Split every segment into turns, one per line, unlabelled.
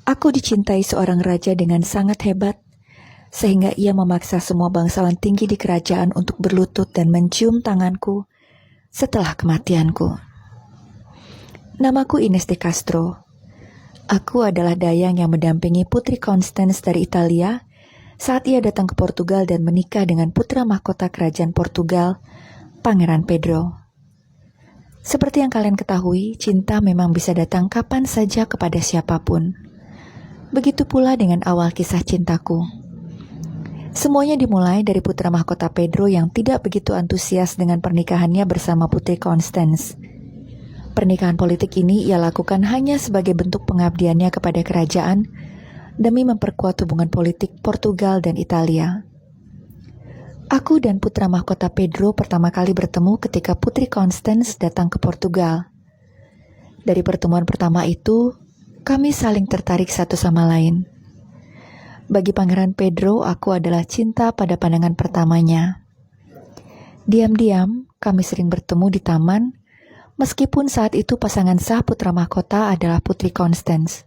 Aku dicintai seorang raja dengan sangat hebat, sehingga ia memaksa semua bangsawan tinggi di kerajaan untuk berlutut dan mencium tanganku setelah kematianku. Namaku Ines de Castro. Aku adalah dayang yang mendampingi Putri Constance dari Italia saat ia datang ke Portugal dan menikah dengan putra mahkota kerajaan Portugal, Pangeran Pedro. Seperti yang kalian ketahui, cinta memang bisa datang kapan saja kepada siapapun. Begitu pula dengan awal kisah cintaku. Semuanya dimulai dari putra mahkota Pedro yang tidak begitu antusias dengan pernikahannya bersama Putri Constance. Pernikahan politik ini ia lakukan hanya sebagai bentuk pengabdiannya kepada kerajaan demi memperkuat hubungan politik Portugal dan Italia. Aku dan putra mahkota Pedro pertama kali bertemu ketika Putri Constance datang ke Portugal. Dari pertemuan pertama itu, kami saling tertarik satu sama lain. Bagi Pangeran Pedro, aku adalah cinta pada pandangan pertamanya. Diam-diam, kami sering bertemu di taman, meskipun saat itu pasangan sah putra mahkota adalah Putri Constance.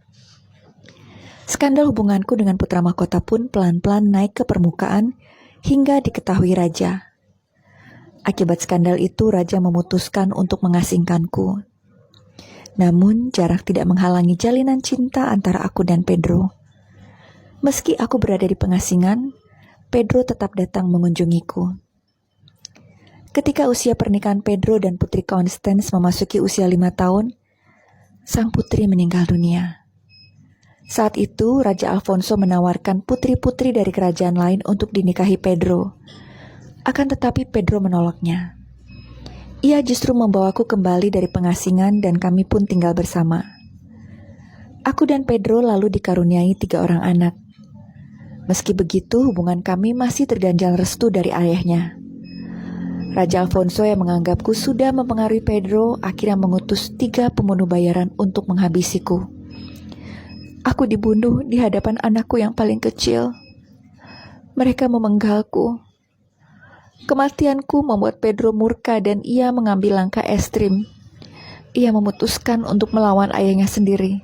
Skandal hubunganku dengan putra mahkota pun pelan-pelan naik ke permukaan hingga diketahui raja. Akibat skandal itu, raja memutuskan untuk mengasingkanku. Namun, jarak tidak menghalangi jalinan cinta antara aku dan Pedro. Meski aku berada di pengasingan, Pedro tetap datang mengunjungiku. Ketika usia pernikahan Pedro dan Putri Constance memasuki usia 5 tahun, sang putri meninggal dunia. Saat itu, Raja Alfonso menawarkan putri-putri dari kerajaan lain untuk dinikahi Pedro. Akan tetapi Pedro menolaknya. Ia justru membawaku kembali dari pengasingan dan kami pun tinggal bersama. Aku dan Pedro lalu dikaruniai 3 orang anak. Meski begitu, hubungan kami masih terganjal restu dari ayahnya. Raja Alfonso yang menganggapku sudah mempengaruhi Pedro akhirnya mengutus 3 pembunuh bayaran untuk menghabisiku. Aku dibunuh di hadapan anakku yang paling kecil. Mereka memenggalku. Kematianku membuat Pedro murka dan ia mengambil langkah ekstrim. Ia memutuskan untuk melawan ayahnya sendiri.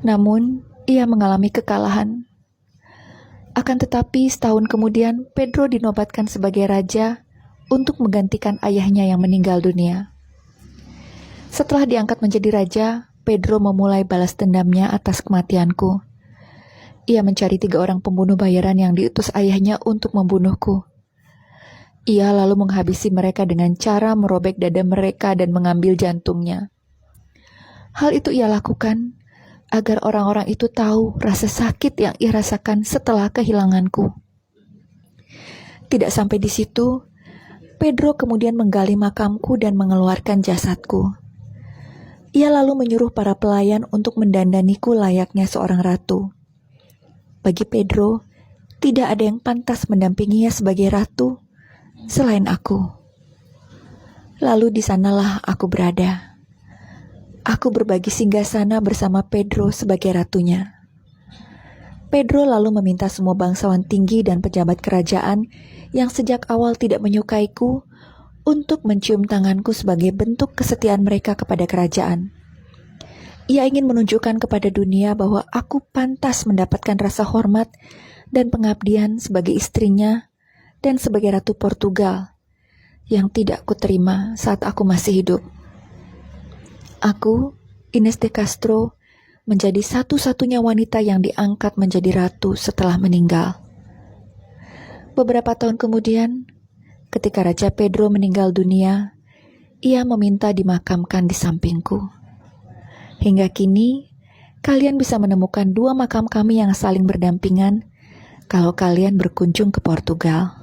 Namun, ia mengalami kekalahan. Akan tetapi, setahun kemudian, Pedro dinobatkan sebagai raja untuk menggantikan ayahnya yang meninggal dunia. Setelah diangkat menjadi raja, Pedro memulai balas dendamnya atas kematianku. Ia mencari 3 orang pembunuh bayaran yang diutus ayahnya untuk membunuhku. Ia lalu menghabisi mereka dengan cara merobek dada mereka dan mengambil jantungnya. Hal itu ia lakukan agar orang-orang itu tahu rasa sakit yang ia rasakan setelah kehilanganku. Tidak sampai di situ, Pedro kemudian menggali makamku dan mengeluarkan jasadku. Ia lalu menyuruh para pelayan untuk mendandaniku layaknya seorang ratu. Bagi Pedro, tidak ada yang pantas mendampinginya sebagai ratu selain aku. Lalu di sanalah aku berada. Aku berbagi singgasana bersama Pedro sebagai ratunya. Pedro lalu meminta semua bangsawan tinggi dan pejabat kerajaan yang sejak awal tidak menyukaiku untuk mencium tanganku sebagai bentuk kesetiaan mereka kepada kerajaan. Ia ingin menunjukkan kepada dunia bahwa aku pantas mendapatkan rasa hormat dan pengabdian sebagai istrinya dan sebagai Ratu Portugal yang tidak kuterima saat aku masih hidup. Aku, Ines de Castro, menjadi satu-satunya wanita yang diangkat menjadi ratu setelah meninggal. Beberapa tahun kemudian, ketika Raja Pedro meninggal dunia, ia meminta dimakamkan di sampingku. Hingga kini, kalian bisa menemukan 2 makam kami yang saling berdampingan kalau kalian berkunjung ke Portugal.